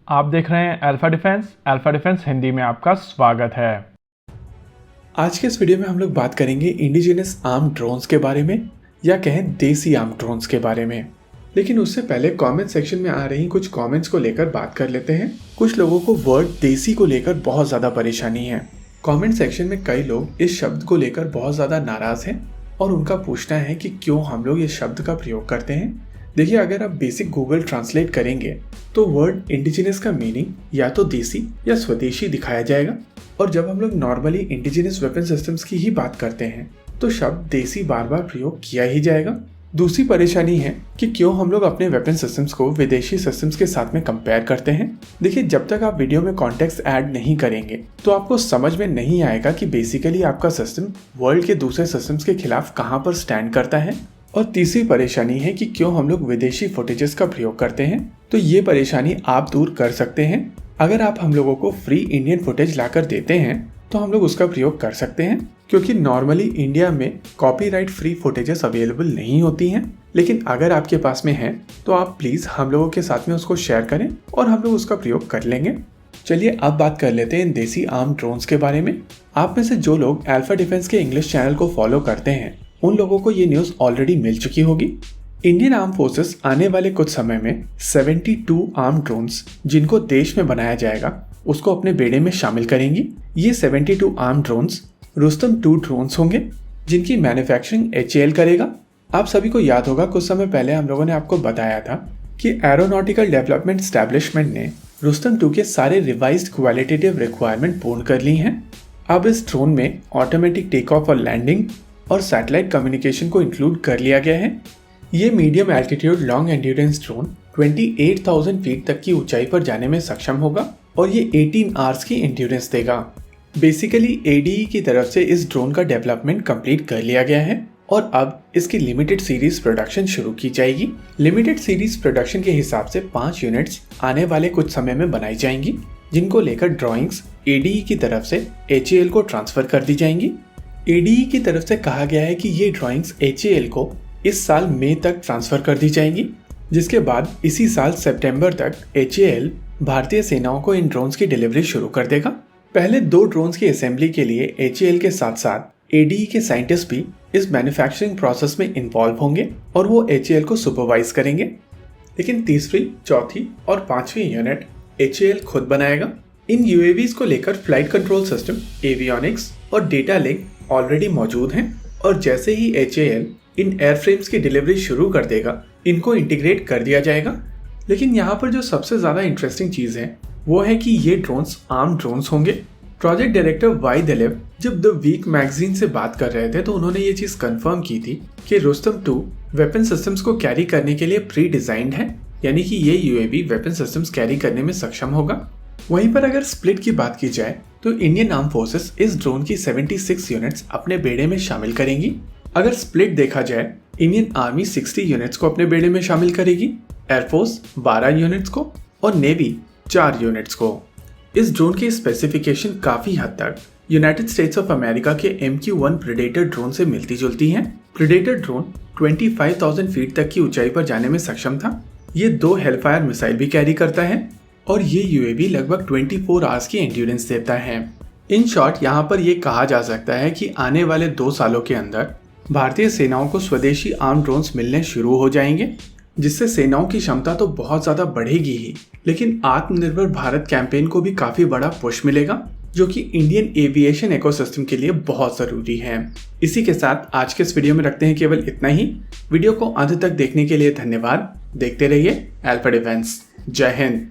आप देख रहे हैं अल्फा डिफेंस हिंदी में आपका स्वागत है। आज के इस वीडियो में हम लोग बात करेंगे इंडिजिनस आर्म ड्रोन्स के बारे में या कहें देसी आर्म ड्रोन्स के बारे में। लेकिन उससे पहले कमेंट सेक्शन में आ रही कुछ कमेंट्स को लेकर बात कर लेते हैं। कुछ लोगों को वर्ड देसी को लेकर बहुत ज़्यादा परेशानी है। कमेंट सेक्शन में कई लोग इस शब्द को लेकर बहुत ज़्यादा नाराज़ हैं और उनका पूछना है कि क्यों हम लोग इस शब्द का प्रयोग करते हैं। देखिए, अगर आप बेसिक गूगल ट्रांसलेट करेंगे तो वर्ड इंडिजिनस का मीनिंग या तो देसी या स्वदेशी दिखाया जाएगा, और जब हम लोग नॉर्मली इंडिजिनस वेपन सिस्टम्स की ही बात करते हैं तो शब्द देसी बार बार प्रयोग किया ही जाएगा। दूसरी परेशानी है कि क्यों हम लोग अपने वेपन सिस्टम्स को विदेशी सिस्टम्स के साथ में कंपेयर करते हैं। देखिए, जब तक आप वीडियो में कॉन्टेक्स्ट ऐड नहीं करेंगे तो आपको समझ में नहीं आएगा कि बेसिकली आपका सिस्टम वर्ल्ड के दूसरे सिस्टम्स के खिलाफ कहाँ पर स्टैंड करता है। और तीसरी परेशानी है कि क्यों हम लोग विदेशी फुटेजेस का प्रयोग करते हैं। तो ये परेशानी आप दूर कर सकते हैं। अगर आप हम लोगों को फ्री इंडियन फुटेज लाकर देते हैं तो हम लोग उसका प्रयोग कर सकते हैं, क्योंकि नॉर्मली इंडिया में कॉपीराइट फ्री फुटेजेस अवेलेबल नहीं होती हैं। लेकिन अगर आपके पास में है तो आप प्लीज़ हम लोगों के साथ में उसको शेयर करें और हम लोग उसका प्रयोग कर लेंगे। चलिए अब बात कर लेते हैं देसी आर्म ड्रोन्स के बारे में। आप में से जो लोग अल्फा डिफेंस के इंग्लिश चैनल को फॉलो करते हैं उन लोगों को ये न्यूज़ ऑलरेडी मिल चुकी होगी। इंडियन आर्म फोर्सेस आने वाले कुछ समय में 72 आर्म ड्रोन्स जिनको देश में बनाया जाएगा उसको अपने बेड़े में शामिल करेंगी। ये 72 आर्म ड्रोन्स रुस्तम 2 ड्रोन्स होंगे जिनकी मैन्युफैक्चरिंग HAL करेगा। आप सभी को याद होगा, कुछ समय पहले हम लोगों ने आपको बताया था कि एरोनॉटिकल डेवलपमेंट एस्टैब्लिशमेंट ने रुस्तम 2 के सारे रिवाइज्ड क्वालिटेटिव रिक्वायरमेंट पूर्ण कर ली हैं। अब इस ड्रोन में ऑटोमेटिक टेक ऑफ और लैंडिंग और सैटेलाइट कम्युनिकेशन को इंक्लूड कर लिया गया है। ये medium altitude long endurance drone 28,000 feet तक की ऊंचाई पर जाने में सक्षम होगा और ये 18 आवर्स की एंड्योरेंस देगा। बेसिकली ADE की तरफ से इस ड्रोन का डेवलपमेंट कंप्लीट कर लिया गया है और अब इसकी लिमिटेड सीरीज प्रोडक्शन शुरू की जाएगी। लिमिटेड सीरीज प्रोडक्शन के हिसाब से 5 यूनिट्स आने वाले कुछ समय में बनाई जाएंगी, जिनको लेकर ड्रॉइंग्स ADE की तरफ से HAL को ट्रांसफर कर दी जाएंगी। ADE की तरफ से कहा गया है कि ये ड्राइंग्स HAL को इस साल मई तक ट्रांसफर कर दी जाएंगी, जिसके बाद इसी साल सितंबर तक HAL भारतीय सेनाओं को इन ड्रोन्स की डिलीवरी शुरू कर देगा। पहले 2 ड्रोन्स की असेंबली के लिए HAL के साथ साथ ADE के साइंटिस्ट भी इस मैन्युफैक्चरिंग प्रोसेस में इन्वॉल्व होंगे और वो HAL को सुपरवाइज करेंगे। लेकिन तीसरी, चौथी और 5वीं यूनिट HAL खुद बनाएगा। इन UAVs को लेकर फ्लाइट कंट्रोल सिस्टम, एवियोनिक्स और डेटा लिंक ऑलरेडी मौजूद हैं और जैसे ही HAL इन एयरफ्रेम्स की डिलीवरी शुरू कर देगा इनको इंटीग्रेट कर दिया जाएगा। लेकिन यहाँ पर जो सबसे ज़्यादा इंटरेस्टिंग चीज़ है वो है कि ये ड्रोन्स आर्म ड्रोन्स होंगे। प्रोजेक्ट डायरेक्टर वाई दिलीप जब द वीक मैगजीन से बात कर रहे थे तो उन्होंने ये चीज़ कंफर्म की थी कि रुस्तम 2 वेपन सिस्टम्स को कैरी करने के लिए प्री डिजाइंड है, यानी कि ये UAV वेपन सिस्टम्स कैरी करने में सक्षम होगा। वहीं पर अगर स्प्लिट की बात की जाए तो इंडियन आर्म फोर्सेस इस ड्रोन की 76 यूनिट्स अपने बेड़े में शामिल करेंगी। अगर स्प्लिट देखा जाए, इंडियन आर्मी 60 यूनिट्स को अपने बेड़े में शामिल करेगी, एयरफोर्स 12 यूनिट्स को और नेवी 4 यूनिट्स को। इस ड्रोन की स्पेसिफिकेशन काफ़ी हद तक यूनाइटेड स्टेट्स ऑफ अमेरिका के MQ-1 प्रेडेटर ड्रोन से मिलती जुलती हैं। प्रेडेटर ड्रोन 25,000 फीट तक की ऊंचाई पर जाने में सक्षम था। ये 2 हेलफायर मिसाइल भी कैरी करता है और ये UAV लगभग 24 आवर्स की एंड्योरेंस देता है। इन शॉर्ट, यहाँ पर ये कहा जा सकता है कि आने वाले 2 सालों के अंदर भारतीय सेनाओं को स्वदेशी आर्म ड्रोन्स मिलने शुरू हो जाएंगे, जिससे सेनाओं की क्षमता तो बहुत ज़्यादा बढ़ेगी ही, लेकिन आत्मनिर्भर भारत कैंपेन को भी काफ़ी बड़ा पुश मिलेगा, जो कि इंडियन एविएशन इकोसिस्टम के लिए बहुत ज़रूरी है। इसी के साथ आज के इस वीडियो में रखते हैं केवल इतना ही। वीडियो को अंत तक देखने के लिए धन्यवाद। देखते रहिए अल्फा डिफेंस। जय हिंद।